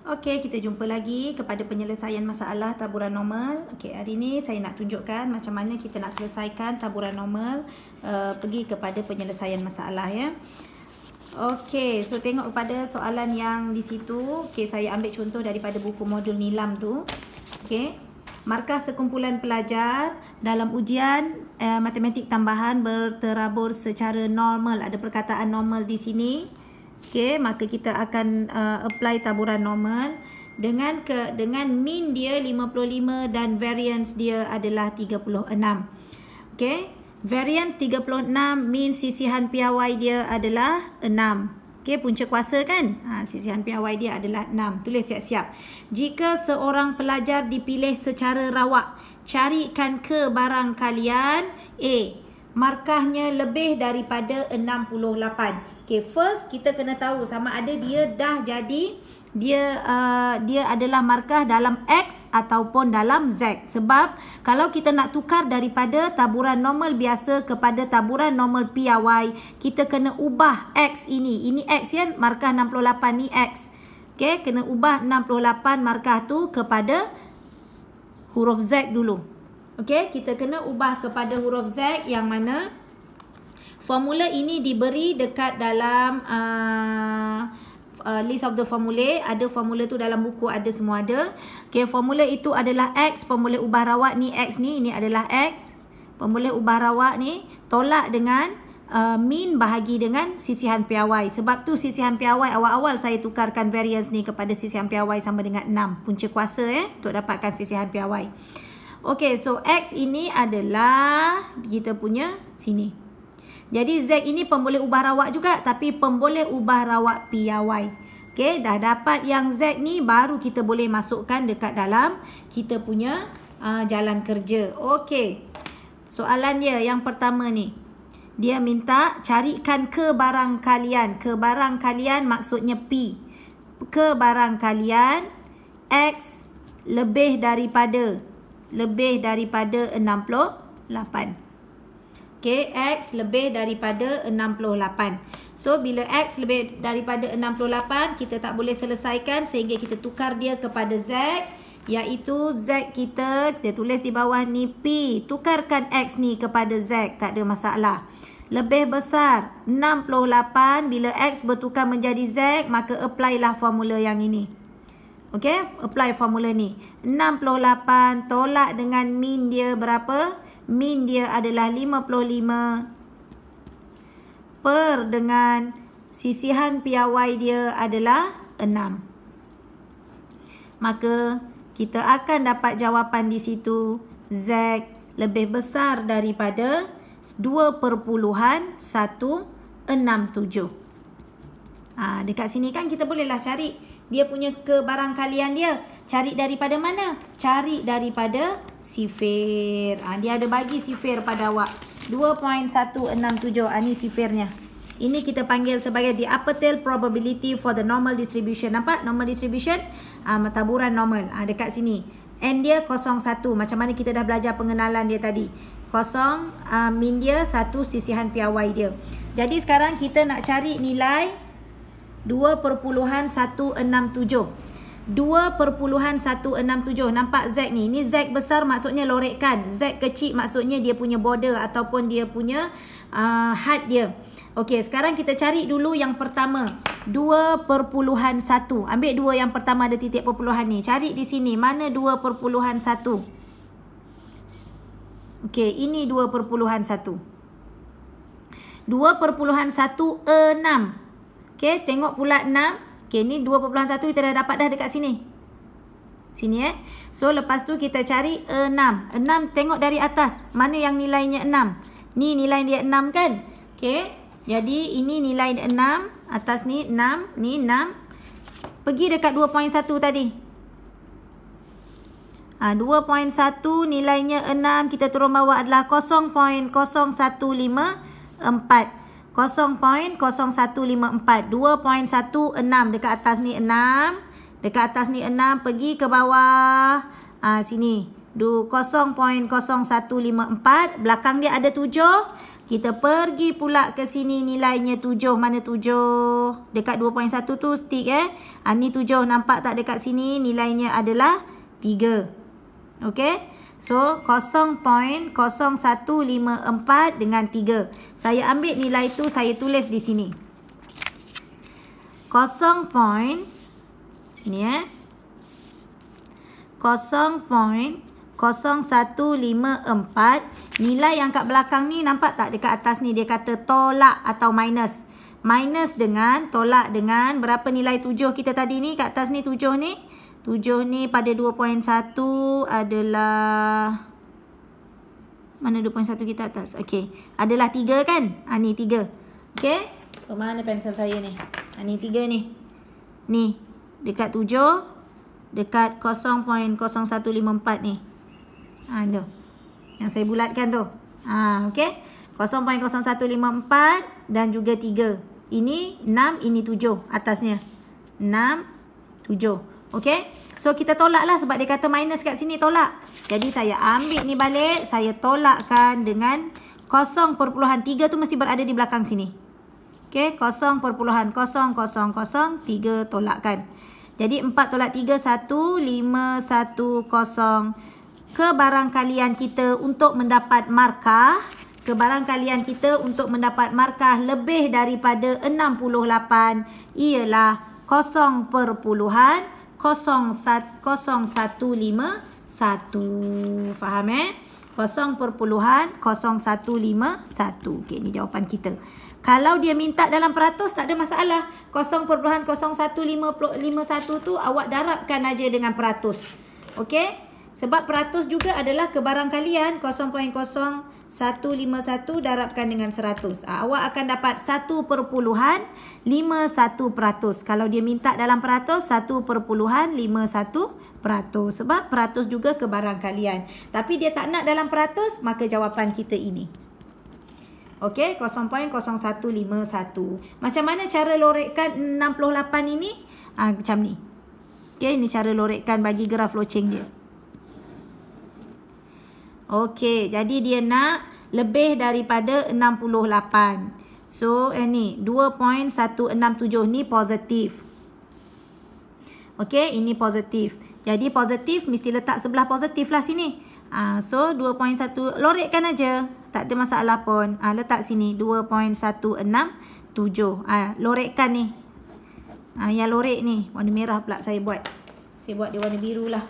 Okey, kita jumpa lagi kepada penyelesaian masalah taburan normal. Okey, hari ini saya nak tunjukkan macam mana kita nak selesaikan taburan normal pergi kepada penyelesaian masalah ya. Okey, so tengok kepada soalan yang di situ. Okey, saya ambil contoh daripada buku modul Nilam tu. Okey. Markah sekumpulan pelajar dalam ujian matematik tambahan berterabur secara normal. Ada perkataan normal di sini. Okey, maka kita akan apply taburan normal dengan mean dia 55 dan variance dia adalah 36. Okey, variance 36, mean sisihan piawai dia adalah 6. Okey, punca kuasa kan? Sisihan piawai dia adalah 6. Tulis siap-siap. Jika seorang pelajar dipilih secara rawak, carikan kebarang kalian A. Markahnya lebih daripada 68. Okay, first kita kena tahu sama ada dia dah jadi dia adalah markah dalam X ataupun dalam Z. Sebab kalau kita nak tukar daripada taburan normal biasa kepada taburan normal piawai, kita kena ubah X ini. Ini X ya, markah 68 ni X. Okay, kena ubah 68 markah tu kepada huruf Z dulu. Okay, kita kena ubah kepada huruf Z yang mana formula ini diberi dekat dalam list of the formula. Ada formula tu dalam buku, ada semua ada. Okay, formula itu adalah X. Formula ubah rawak ni X ni. Ini adalah X. Formula ubah rawak ni tolak dengan mean bahagi dengan sisihan piawai. Sebab tu sisihan piawai awal-awal saya tukarkan variance ni kepada sisihan piawai sama dengan 6. Punca kuasa untuk dapatkan sisihan piawai. Okay, so X ini adalah kita punya sini. Jadi Z ini pemboleh ubah rawak juga, tapi pemboleh ubah rawak piawai. Okey, dah dapat yang Z ni, baru kita boleh masukkan dekat dalam kita punya jalan kerja. Okey, soalan dia yang pertama ni. Dia minta carikan kebarang kalian. Kebarang kalian maksudnya P. Kebarang kalian X lebih daripada 68. Okay, X lebih daripada 68. So, bila X lebih daripada 68, kita tak boleh selesaikan sehingga kita tukar dia kepada Z. Iaitu Z kita tulis di bawah ni P. Tukarkan X ni kepada Z. Tak ada masalah. Lebih besar 68. Bila X bertukar menjadi Z, maka apply lah formula yang ini. Okay, apply formula ni. 68 tolak dengan mean dia berapa? Mean dia adalah 55 per dengan sisihan piawai dia adalah 6. Maka kita akan dapat jawapan di situ Z lebih besar daripada 2.167. Dekat sini kan kita bolehlah cari dia punya kebarang kalian dia. Cari daripada mana? Cari daripada sifir. Dia ada bagi sifir pada awak. 2.167. Ni sifirnya. Ini kita panggil sebagai the upper tail probability for the normal distribution. Nampak? Normal distribution. Taburan normal. Dekat sini. N dia 0,1. Macam mana kita dah belajar pengenalan dia tadi. 0, mean dia 1 sisihan piawai dia. Jadi sekarang kita nak cari nilai 2.167. 2.167. Nampak Z ni? Ni Z besar maksudnya lorekkan. Z kecil maksudnya dia punya border ataupun dia punya had dia. Okey, sekarang kita cari dulu yang pertama. 2.1. Ambil 2 yang pertama ada titik perpuluhan ni. Cari di sini. Mana 2.1? Okey, ini 2.1. 2.16. Okey, tengok pula 6. Okey, ni 2.1 kita dah dapat dah dekat sini. Sini So, lepas tu kita cari 6. 6 tengok dari atas. Mana yang nilainya 6? Ni nilai dia 6 kan? Okey. Jadi, ini nilai 6. Atas ni 6. Ni 6. Pergi dekat 2.1 tadi. 2.1 nilainya 6. Kita turun bawah adalah 0.0154. 0.0154. 2.16 dekat atas ni 6. Dekat atas ni 6. Pergi ke bawah. Sini. 0.0154. Belakang dia ada 7. Kita pergi pula ke sini, nilainya 7. Mana 7? Dekat 2.1 tu stick ni 7. Nampak tak dekat sini? Nilainya adalah 3. Okey? So, 0.0154 dengan 3. Saya ambil nilai tu, saya tulis di sini. 0.0154. Nilai yang kat belakang ni nampak tak dekat atas ni? Dia kata tolak atau minus. Minus dengan, tolak dengan, berapa nilai 7 kita tadi ni? Kat atas ni 7 ni. 7 ni pada 2.1 adalah... Mana 2.1 kita atas? Okey. Adalah 3 kan? Ni 3. Okey. So, mana pensel saya ni? Ni 3 ni. Ni. Dekat 7. Dekat 0.0154 ni. Tu. Yang saya bulatkan tu. Okey. 0.0154 dan juga 3. Ini 6, ini 7 atasnya. 6, 7. Okey. So, kita tolaklah sebab dia kata minus kat sini, tolak. Jadi, saya ambil ni balik. Saya tolakkan dengan 0.3 tu mesti berada di belakang sini. Okey. 0.0003 tolakkan. Jadi, 4 tolak 3, 1, 510. Kebarangkalian kita untuk mendapat markah. Kebarangkalian kita untuk mendapat markah lebih daripada 68 ialah 0.0151. Faham 0.0151. Okey, ni jawapan kita. Kalau dia minta dalam peratus tak ada masalah. 0.0151 tu awak darabkan aja dengan peratus. Okey? Sebab peratus juga adalah kebarangkalian. 0.0151 darabkan dengan 100. Awak akan dapat 1.51%. Kalau dia minta dalam peratus, 1.51%. Sebab peratus juga kebarangkalian. Tapi dia tak nak dalam peratus, maka jawapan kita ini. Okey, 0.0151. Macam mana cara lorekkan 68 ini? Macam ni. Okey, ini cara lorekkan bagi graf loceng dia. Okey, jadi dia nak lebih daripada 68. So, ni 2.167 ni positif. Okey, ini positif. Jadi positif mesti letak sebelah positif lah sini. So 2.1 lorekkan aja. Tak ada masalah pun. Letak sini 2.167. Lorekkan ni. Yang lorek ni warna merah pula saya buat. Saya buat dia warna biru lah.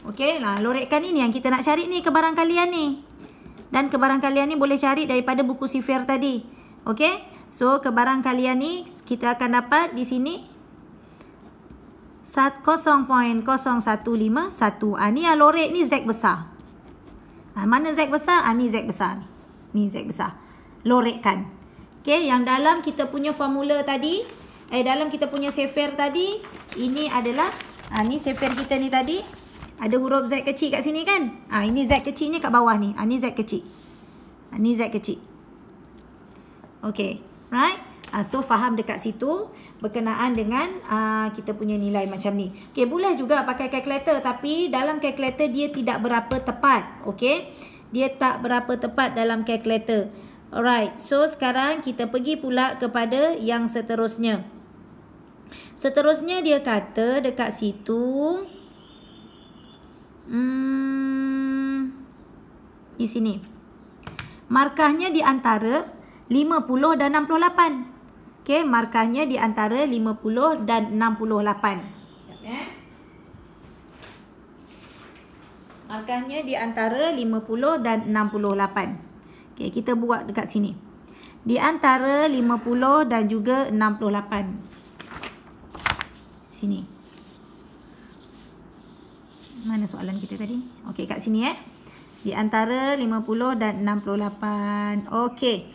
Okey, lorekkan ini yang kita nak cari ni kebarangkalian ni. Dan kebarangkalian ni boleh cari daripada buku sifir tadi. Okey? So kebarangkalian ni kita akan dapat di sini 0.0151. Ni yang lorek ni Z besar. Mana Z besar? Ni Z besar. Ni Z besar. Lorekkan. Okey, yang dalam kita punya formula tadi, dalam kita punya sifir tadi, ini adalah ni sifir kita ni tadi. Ada huruf Z kecil kat sini kan? Ini Z kecilnya kat bawah ni. Ni Z kecil. Ni Z kecil. Okey. Right? So, faham dekat situ berkenaan dengan kita punya nilai macam ni. Okey, boleh juga pakai kalkulator. Tapi dalam kalkulator dia tidak berapa tepat. Okey? Dia tak berapa tepat dalam kalkulator. Alright. So, sekarang kita pergi pula kepada yang seterusnya. Seterusnya dia kata dekat situ... di sini. Markahnya di antara 50 dan 68. Okey, markahnya di antara 50 dan 68. Markahnya di antara 50 dan 68. Okey, kita buat dekat sini. Di antara 50 dan juga 68. Sini. Mana soalan kita tadi? Okey, kat sini Di antara 50 dan 68. Okey.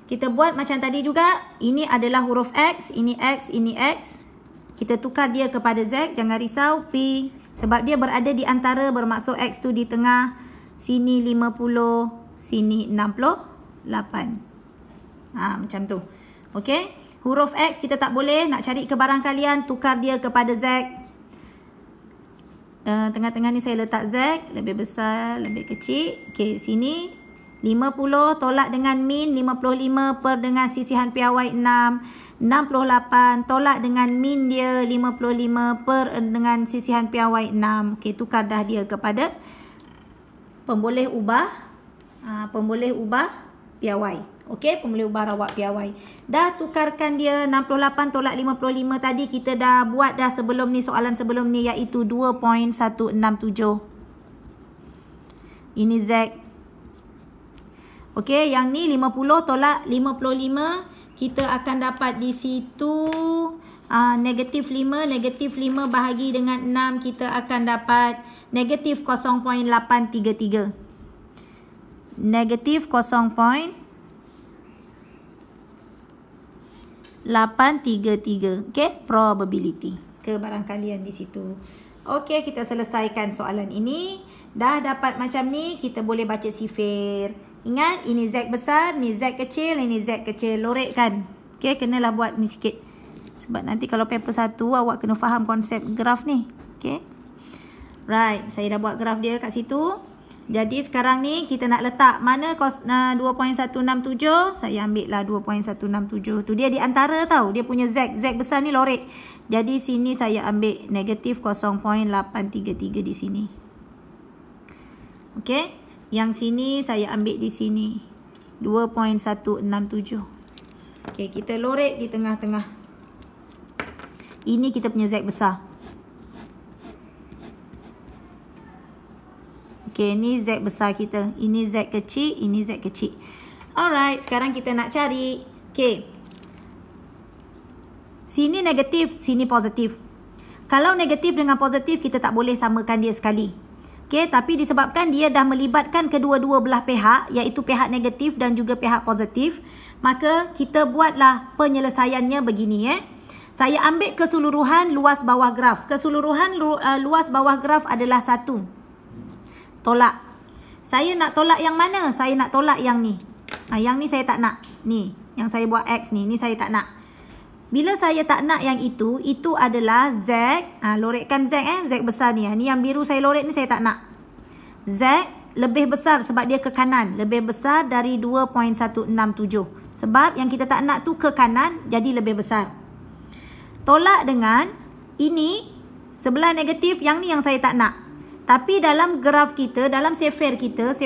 Kita buat macam tadi juga. Ini adalah huruf X. Ini X. Ini X. Kita tukar dia kepada Z. Jangan risau. P. Sebab dia berada di antara. Bermaksud X tu di tengah. Sini 50. Sini 68. Macam tu. Okey. Huruf X kita tak boleh. Nak cari kebarangkalian. Tukar dia kepada Z. Tengah-tengah ni saya letak Z. Lebih besar, lebih kecil. Okey, sini 50 tolak dengan min 55 per dengan sisihan piawai 6. 68 tolak dengan min dia 55 per dengan sisihan piawai 6. Okey, tukar dah dia kepada pemboleh ubah piawai. Okey, pemboleh ubah rawak piawai. Dah tukarkan dia 68 tolak 55 tadi kita dah buat dah sebelum ni, soalan sebelum ni, iaitu 2.167. Ini Z. Okey, yang ni 50 tolak 55, kita akan dapat di situ negatif 5. Negatif 5 bahagi dengan 6, kita akan dapat negatif 0.833. Negatif 0.833. Okey, probability. Kebarangkalian di situ. Okey, kita selesaikan soalan ini. Dah dapat macam ni, kita boleh baca sifir. Ingat, ini Z besar, ni Z kecil, ini Z kecil. Lorekkan. Okey, kenalah buat ni sikit. Sebab nanti kalau paper 1, awak kena faham konsep graf ni. Okey. Right, saya dah buat graf dia kat situ. Jadi sekarang ni kita nak letak mana 2.167. Saya ambil lah 2.167. Tu dia di antara tau. Dia punya Z. Z besar ni lorek. Jadi sini saya ambil negatif 0.833 di sini. Okey. Yang sini saya ambil di sini 2.167. Okey, kita lorek di tengah-tengah. Ini kita punya Z besar. Okey, ini Z besar kita. Ini Z kecil, ini Z kecil. Alright, sekarang kita nak cari. Okey. Sini negatif, sini positif. Kalau negatif dengan positif, kita tak boleh samakan dia sekali. Okey, tapi disebabkan dia dah melibatkan kedua-dua belah pihak, iaitu pihak negatif dan juga pihak positif, maka kita buatlah penyelesaiannya begini. Saya ambil keseluruhan luas bawah graf. Keseluruhan luas bawah graf adalah 1. Tolak. Saya nak tolak yang mana? Saya nak tolak yang ni. Yang ni saya tak nak. Ni, yang saya buat X ni. Ni saya tak nak. Bila saya tak nak yang itu adalah Z. Lorekkan Z. Z besar ni. Ni yang biru saya lorek ni saya tak nak. Z lebih besar sebab dia ke kanan. Lebih besar dari 2.167. Sebab yang kita tak nak tu ke kanan, jadi lebih besar. Tolak dengan ini, sebelah negatif, yang ni yang saya tak nak. Tapi dalam graf kita, dalam sifir kita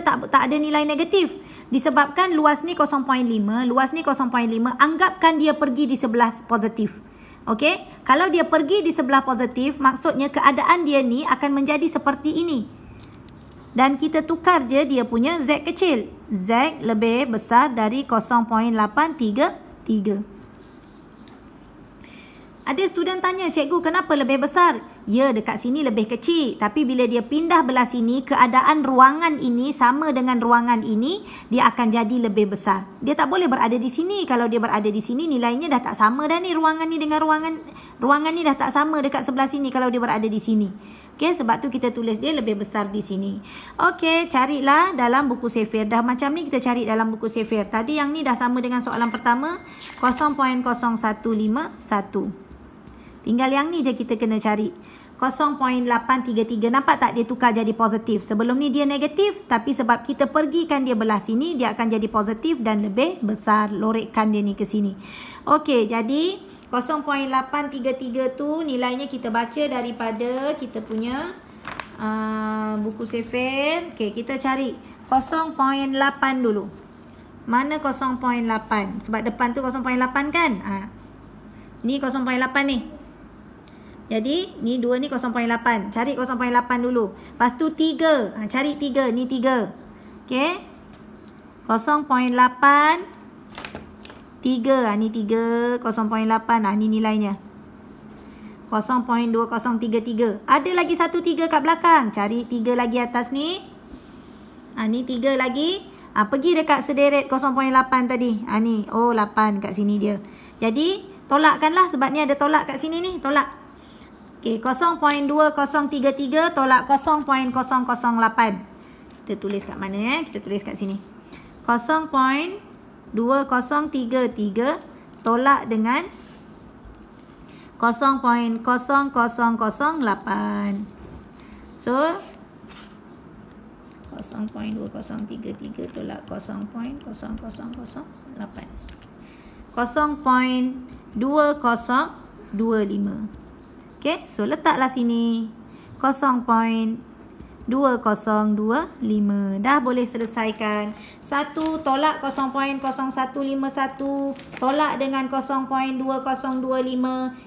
tak ada nilai negatif. Disebabkan luas ni 0.5, luas ni 0.5, anggapkan dia pergi di sebelah positif. Okey? Kalau dia pergi di sebelah positif, maksudnya keadaan dia ni akan menjadi seperti ini. Dan kita tukar je dia punya Z kecil. Z lebih besar dari 0.833. Ada student tanya, cikgu kenapa lebih besar? Ya, dekat sini lebih kecil. Tapi bila dia pindah belah sini, keadaan ruangan ini sama dengan ruangan ini, dia akan jadi lebih besar. Dia tak boleh berada di sini. Kalau dia berada di sini, nilainya dah tak sama dah ni. Ruangan ni dengan ruangan ni dah tak sama dekat sebelah sini kalau dia berada di sini. Okey, sebab tu kita tulis dia lebih besar di sini. Okey, carilah dalam buku sifir. Dah macam ni kita cari dalam buku sifir. Tadi yang ni dah sama dengan soalan pertama, 0.0151. Tinggal yang ni je kita kena cari. 0.833. Nampak tak dia tukar jadi positif? Sebelum ni dia negatif. Tapi sebab kita pergikan dia belah sini, dia akan jadi positif dan lebih besar. Lorekkan dia ni ke sini. Okey, jadi 0.833 tu nilainya kita baca daripada kita punya buku sifir. Okey, kita cari 0.8 dulu. Mana 0.8? Sebab depan tu 0.8 kan? Ni 0.8 ni. Jadi, ni 2 ni 0.8. Cari 0.8 dulu. Lepas tu 3. Cari 3. Ni 3. Okey. 0.8. 3. Ni 3. 0.8. Ni nilainya. 0.2033. Ada lagi satu 3 kat belakang. Cari 3 lagi atas ni. Ni 3 lagi. Pergi dekat sederet 0.8 tadi. Ni. Oh, 8 kat sini dia. Jadi, tolakkanlah sebab ni ada tolak kat sini ni. Tolak. Okey, 0.2033 tolak 0.008. Kita tulis kat mana Kita tulis kat sini. 0.2033 tolak dengan 0.0008. So 0.2033 tolak 0.0008. 0.2025. Okey, so letaklah sini 0.2025. Dah boleh selesaikan. 1 tolak 0.0151 tolak dengan 0.2025.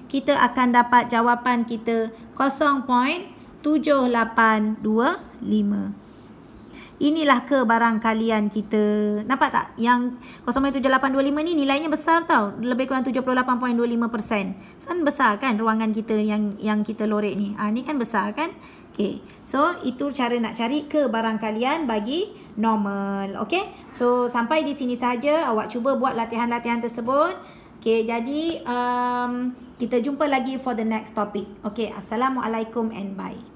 Kita akan dapat jawapan kita 0.7825. Inilah kebarangkalian kita. Nampak tak? Yang 0.7825 ni nilainya besar tau. Lebih kurang 78.25%. Kan besar kan ruangan kita yang kita lorek ni. Ni kan besar kan? Okay. So, itu cara nak cari kebarangkalian bagi normal. Okay. So, sampai di sini saja. Awak cuba buat latihan-latihan tersebut. Okay. Jadi, kita jumpa lagi for the next topic. Okay. Assalamualaikum and bye.